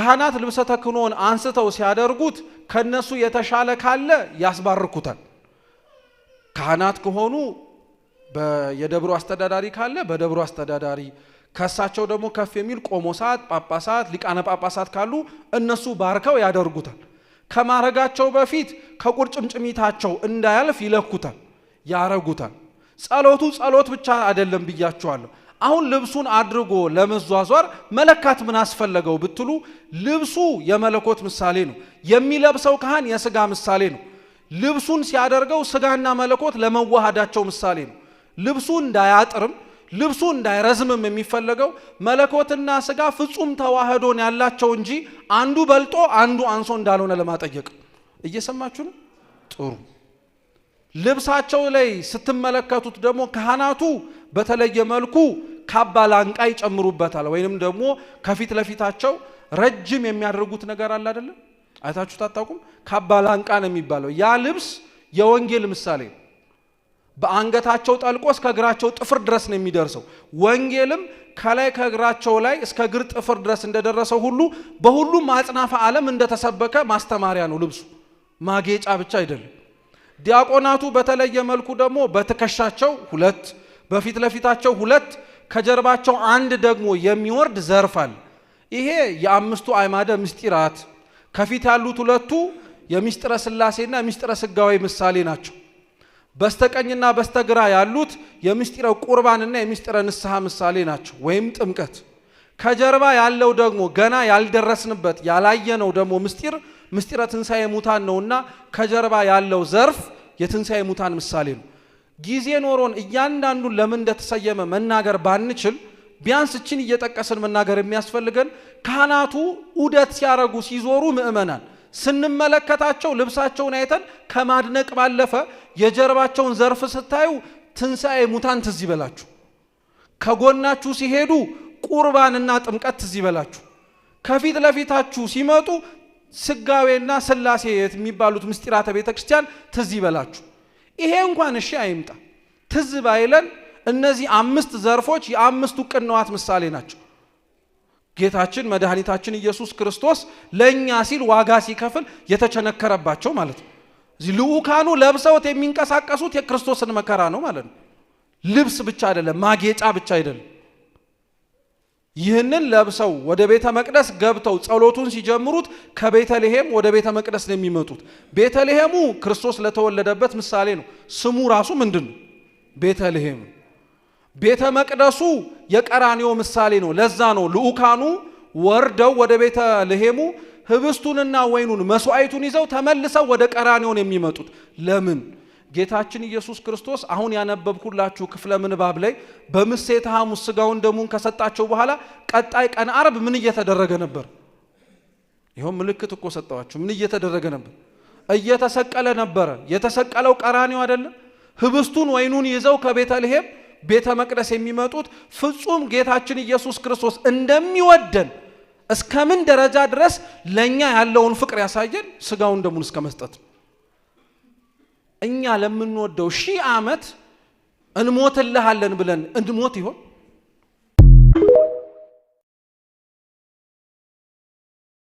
ካህናት ልብሰ ተክህኖን አንስተው ሲያደርጉት ከነሱ የተሻለ ካለ ያስባርኩታል። ካህናት ከሆኑ በየደብሩ አስተዳዳሪ ካለ በደብሩ አስተዳዳሪ፣ ከሳቸው ደግሞ ከፍ የሚል ቆሞሳት፣ ጳጳሳት፣ ሊቃነ ጳጳሳት ካሉ እነሱ ባርከው ያደርጉታል። ከማረጋቸው በፊት ከቁርጭምጭሚታቸው እንዳያልፍ ይለኩታል፣ ያረጉታል። ጸሎቱ ጸሎት ብቻ አይደለም ብያችኋለሁ። አሁን ልብሱን አድርጎ ለመዟዟር መለካት ምን አስፈለገው ብትሉ ልብሱ የመለኮት ምሳሌ ነው። የሚለብሰው ካህን የሥጋ ምሳሌ ነው። ልብሱን ሲያደርገው ሥጋና መለኮት ለመዋሃዳቸው ምሳሌ ነው። ልብሱ እንዳያጥርም ልብሱ እንዳይረዝምም የሚፈለገው መለኮትና ሥጋ ፍጹም ተዋህዶን ያላቸው እንጂ አንዱ በልጦ አንዱ አንሶ እንዳልሆነ ለማጠየቅ። እየሰማችሁ ነው? ጥሩ። ልብሳቸው ላይ ስትመለከቱት ደግሞ ካህናቱ በተለየ መልኩ ካባ ላንቃ ይጨምሩበታል። ወይንም ደግሞ ከፊት ለፊታቸው ረጅም የሚያደርጉት ነገር አለ አይደል? አይታችሁት አታውቁም? ካባ ላንቃ ነው የሚባለው። ያ ልብስ የወንጌል ምሳሌ ነው። በአንገታቸው ጠልቆ እስከ እግራቸው ጥፍር ድረስ ነው የሚደርሰው። ወንጌልም ከላይ ከእግራቸው ላይ እስከ እግር ጥፍር ድረስ እንደደረሰው ሁሉ በሁሉም አጽናፈ ዓለም እንደተሰበከ ማስተማሪያ ነው ልብሱ፣ ማጌጫ ብቻ አይደለም። ዲያቆናቱ በተለየ መልኩ ደግሞ በትከሻቸው 2፣ በፊት ለፊታቸው 2፣ ከጀርባቸው 1 ደግሞ የሚወርድ ዘርፍ አለ። ይሄ የአምስቱ አዕማደ ምስጢራት ከፊት ያሉት 2ቱ የምስጢረ ሥላሴና የምስጢረ ሥጋዌ ምሳሌ ናቸው። በስተቀኝና በስተግራ ያሉት የምስጢረ ቁርባንና የምስጢረ ንስሐ ምሳሌ ናቸው፣ ወይም ጥምቀት። ከጀርባ ያለው ደግሞ ገና ያልደረስንበት ያላየነው ደግሞ ምስጢረ ትንሣኤ ሙታን ነውና ከጀርባ ያለው ዘርፍ የትንሣኤ ሙታን ምሳሌ ነው። ጊዜ ኖሮን እያንዳንዱን ለምን እንደተሰየመ መናገር ባንችል ቢያንስ እችን እየጠቀስን መናገር የሚያስፈልገን ካህናቱ ዑደት ሲያረጉ ሲዞሩ ምእመናን ስንመለከታቸው ልብሳቸውን አይተን ከማድነቅ ባለፈ የጀርባቸውን ዘርፍ ስታዩ ትንሣኤ ሙታን ትዝ ይበላችሁ። ከጎናችሁ ሲሄዱ ቁርባንና ጥምቀት ትዝ ይበላችሁ። ከፊት ለፊታችሁ ሲመጡ ሥጋዌና ሥላሴ የሚባሉት ምስጢራተ ቤተ ክርስቲያን ትዝ ይበላችሁ። ይሄ እንኳን እሺ አይምጣ፣ ትዝ ባይለን እነዚህ 5 ዘርፎች የ5ቱ ቅንዋት ምሳሌ ናቸው። ጌታችን መድኃኒታችን ኢየሱስ ክርስቶስ ለኛ ሲል ዋጋ ሲከፍል የተቸነከረባቸው ማለት ነው። እዚህ ልዑካኑ ለብሰውት የሚንቀሳቀሱት የክርስቶስን መከራ ነው ማለት ነው። ልብስ ብቻ አይደለም፣ ማጌጫ ብቻ አይደለም። ይህንን ለብሰው ወደ ቤተ መቅደስ ገብተው ጸሎቱን ሲጀምሩት ከቤተልሔም ወደ ቤተ መቅደስ ነው የሚመጡት። ቤተልሔሙ ክርስቶስ ለተወለደበት ምሳሌ ነው። ስሙ ራሱ ምንድነው? ቤተልሔም። ቤተ መቅደሱ የቀራንዮ ምሳሌ ነው። ለዛ ነው ልዑካኑ ወርደው ወደ ቤተልሔሙ ህብስቱንና ወይኑን መስዋዕቱን ይዘው ተመልሰው ወደ ቀራንዮ የሚመጡት። ለምን? ጌታችን ኢየሱስ ክርስቶስ አሁን ያነበብኩላችሁ ክፍለ ምንባብ ላይ በምሴተ ሐሙስ ሥጋውን ደሙን ከሰጣቸው በኋላ ቀጣይ ቀን ዓርብ ምን እየተደረገ ነበር? ይሄው ምልክት እኮ ሰጣችሁ። ምን እየተደረገ ነበር? እየተሰቀለ ነበረ። የተሰቀለው ቀራንዮ አይደለም? ህብስቱን ወይኑን ይዘው ከቤተልሔም ቤተ መቅደስ የሚመጡት ፍጹም ጌታችን ኢየሱስ ክርስቶስ እንደሚወደን እስከምን ደረጃ ድረስ ለኛ ያለውን ፍቅር ያሳየን ሥጋውን ደሙን እስከ መስጠት። እኛ ለምንወደው 1000 ዓመት እንሞትልሃለን ብለን እንሞት ይሆን?